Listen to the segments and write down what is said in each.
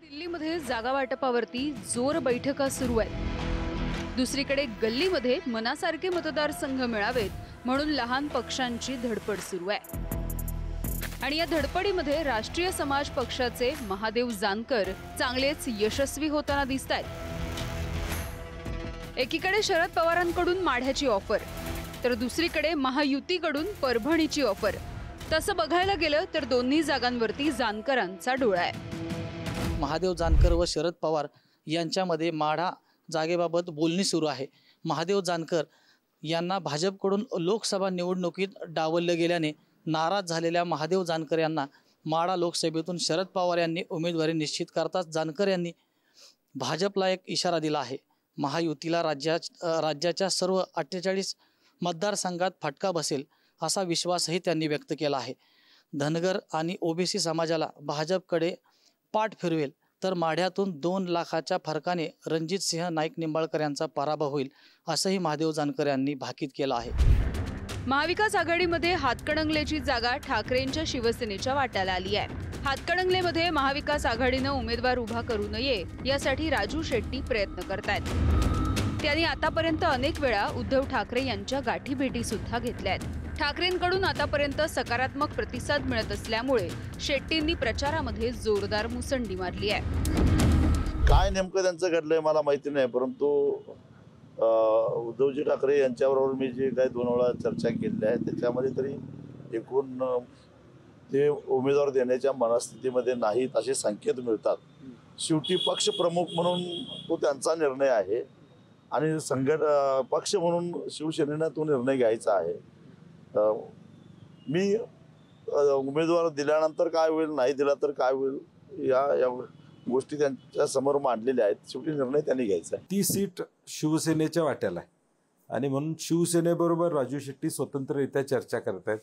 दिल्लीमध्ये जागा वाटपावरती जोर बैठका सुरू आहेत। दुसरीकडे गल्लीमध्ये मनासारखे मतदारसंघ मिळावेत म्हणून लहान पक्षांची धडपड सुरू आहे। आणि या धडपडीमध्ये राष्ट्रीय समाज पक्षाचे महादेव जानकर चांगलेच यशस्वी होताना दिसतायत। एकीकडे शरद पवारांकडून माढ्याची ऑफर, तर दुसरीकडे महायुतीकडून परभणीची ऑफर। तसं बघायला गेलं तर दोन्ही जागांवरती जानकरांचा डोळा आहे। महादेव जानकर व शरद पवार यांच्यामध्ये माढा जागेबाबत बोलणी सुरू आहे। महादेव जानकर यांना भाजपकडून लोकसभा निवडणुकीत डावलले गेल्याने नाराज झालेल्या महादेव जानकर यांना माढा लोकसभेतून शरद पवार यांनी उमेदवारी निश्चित करताच जानकर यांनी भाजपला एक इशारा दिला आहे। महायुतीला राज्याच्या सर्व 48 मतदारसंघात फटका बसेल असा विश्वासही त्यांनी व्यक्त केला आहे। धनगर आणि ओबीसी समाजाला भाजपकडे पाठ फिरवेल तर माढ्यातून 2 लाखाच्या फरकाने रणजितसिंह नाईक निंबाळकर यांचा पराभव होईल असंही महादेव जानकर यांनी भाकीत केलं आहे। महाविकास आघाडीमध्ये हातकणंगलेची जागा ठाकरेंच्या शिवसेनेच्या वाट्याला आली आहे। हातकणंगलेमध्ये महाविकास आघाडीनं उमेदवार उभा करू नये यासाठी राजू शेट्टी प्रयत्न करतायत। त्यांनी आतापर्यंत अनेक वेळा उद्धव ठाकरे यांच्या गाठीभेटी सुद्धा घेतल्या आहेत। ठाकरेंकडून आतापर्यंत सकारात्मक प्रतिसाद मिळत असल्यामुळे शेट्टींनी प्रचारामध्ये जोरदार मुसंडी मारली आहे। काय नेमकं त्यांचं घडलंय मला माहिती नाही, परंतु उद्धवजी ठाकरे यांच्याबरोबर मी जे काही 2 वेळा चर्चा केली आहे त्याच्यामध्ये तरी एकूण ते उमेदवार देण्याच्या मनस्थितीमध्ये नाहीत असे संकेत मिळतात। शेवटी पक्ष प्रमुख म्हणून तो त्यांचा निर्णय आहे आणि पक्ष म्हणून शिवसेनेनं तो निर्णय घ्यायचा आहे। मी उमेदवार दिल्यानंतर काय होईल, नाही दिला तर काय होईल या गोष्टी त्यांच्या समोर मांडलेल्या आहेत। शेवटी निर्णय त्यांनी घ्यायचा आहे। ती सीट शिवसेनेच्या वाट्याला आहे आणि म्हणून शिवसेनेबरोबर राजू शेट्टी स्वतंत्ररित्या चर्चा करत आहेत।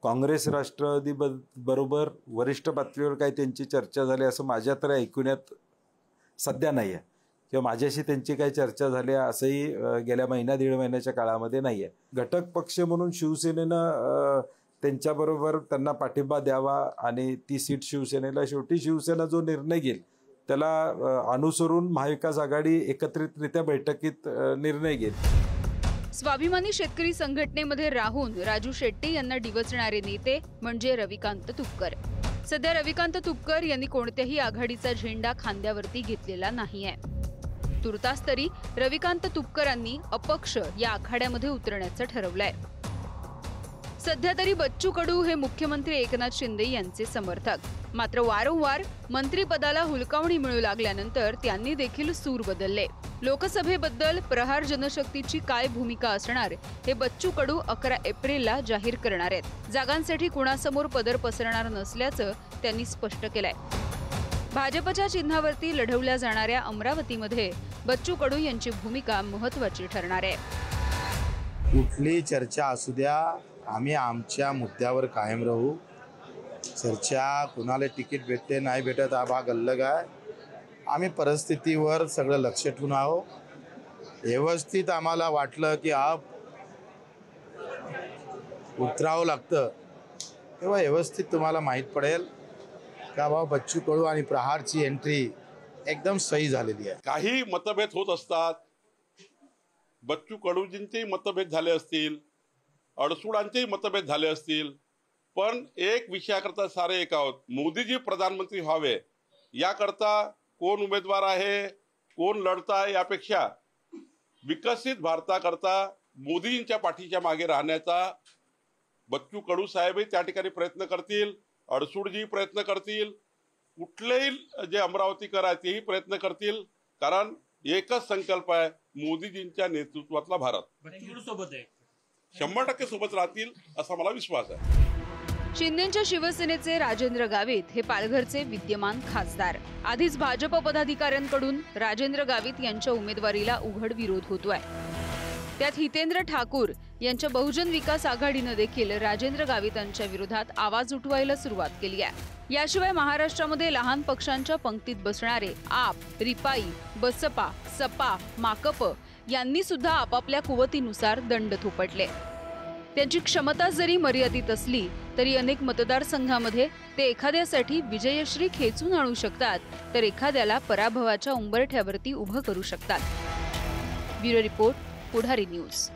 काँग्रेस राष्ट्रवादी बरोबर वरिष्ठ पातळीवर काही त्यांची चर्चा झाली असं माझ्या तर ऐकण्यात सध्या नाही आहे किंवा माझ्याशी त्यांची काही चर्चा झाली असंही गेल्या 1.5 महिन्याच्या काळामध्ये नाही आहे। घटक पक्ष म्हणून शिवसेनेनं त्यांच्याबरोबर त्यांना पाठिंबा द्यावा आणि ती सीट शिवसेनेला, शेवटी शिवसेना जो निर्णय घेईल त्याला अनुसरून महाविकास आघाडी एकत्रितरित्या बैठकीत निर्णय घेईल। स्वाभिमानी शेतकरी संघटनेमध्ये राहून राजू शेट्टी यांना डिवचणारे नेते म्हणजे रविकांत तुपकर। सध्या रविकांत तुपकर यांनी कोणत्याही आघाडीचा झेंडा खांद्यावरती घेतलेला नाहीये। तुर्तास तरी रविकांत तुपकरांनी अपक्ष या आखाड्यामध्ये उतरण्याचं ठरवलंय। सध्या तरी बच्चू कडू हे मुख्यमंत्री एकनाथ शिंदे यांचे समर्थक, मात्र वारंवार मंत्रिपदाला हुलकावणी मिळू लागल्यानंतर त्यांनी देखील सूर बदलले। लोकसभेबद्दल प्रहार जनशक्तीची काय भूमिका असणार हे बच्चू कडू 11 एप्रिलला जाहीर करणार आहेत। जागांसाठी कुणासमोर पदर पसरणार नसल्याचं त्यांनी स्पष्ट केलंय। भाजपच्या चिन्हावरती लढवल्या जाणाऱ्या अमरावतीमध्ये बच्चू कडू यांची भूमिका महत्त्वाची ठरणार आहे। कुठली चर्चा असू द्या, आम्ही आमच्या मुद्द्यावर कायम राहू। चर्चा कुणाला तिकीट भेटते नाही भेटत हा भाग अलग आहे। आम्ही परिस्थितीवर सगळं लक्ष ठेवून आहोत। व्यवस्थित आम्हाला वाटलं की उतरावं लागतं तेव्हा व्यवस्थित तुम्हाला माहीत पडेल का बाबा बच्चू कडू आणि प्रहारची एंट्री एकदम सही झालेली आहे। काही मतभेद होत असतात, बच्चू कडूजींचे मतभेद झाले असतील, अडसुळांचे मतभेद झाले असतील, पण एक विषयाकरता सारे एक आहोत। मोदीजी प्रधानमंत्री व्हावे याकरता कोण उमेदवार आहे, कोण लढताय यापेक्षा विकसित भारताकरता मोदीजींच्या पाठीच्या मागे राहण्याचा बच्चू कडू साहेबही त्या ठिकाणी प्रयत्न करतील, अडसूळजी प्रयत्न करतील, कुठलेही जे अमरावतीकर आहेत तेही प्रयत्न करतील, कारण एकच संकल्प आहे मोदीजींच्या नेतृत्वातला भारत। 100% सोबत राहतील असा मला विश्वास आहे। शिंदेच्या शिवसेनेचे राजेंद्र गावित हे पालघरचे विद्यमान खासदार। आधीच भाजप पदाधिकाऱ्यांकडून राजेंद्र गावित यांच्या उमेदवारीला उघड विरोध होतोय। त्यात हितेंद्र ठाकूर यांच्या बहुजन विकास आघाडीने देखील राजेंद्र गावितांच्या विरोधात आवाज उठवायला सुरुवात केली आहे। याशिवाय महाराष्ट्रामध्ये लहान पक्षांच्या पंक्तीत बसणारे आप, रिपाई, बसपा, सपा, माकप यांनी सुद्धा आपापल्या कुवतीनुसार दंड थोपटले। त्यांची क्षमता जरी मर्यादित असली तरी अनेक मतदारसंघामध्ये ते एखाद्यासाठी विजयश्री खेचून आणू शकतात, तर एखाद्याला पराभवाच्या उंबरठ्यावरती उभं करू शकतात. ब्युरो रिपोर्ट, पुढारी न्यूज.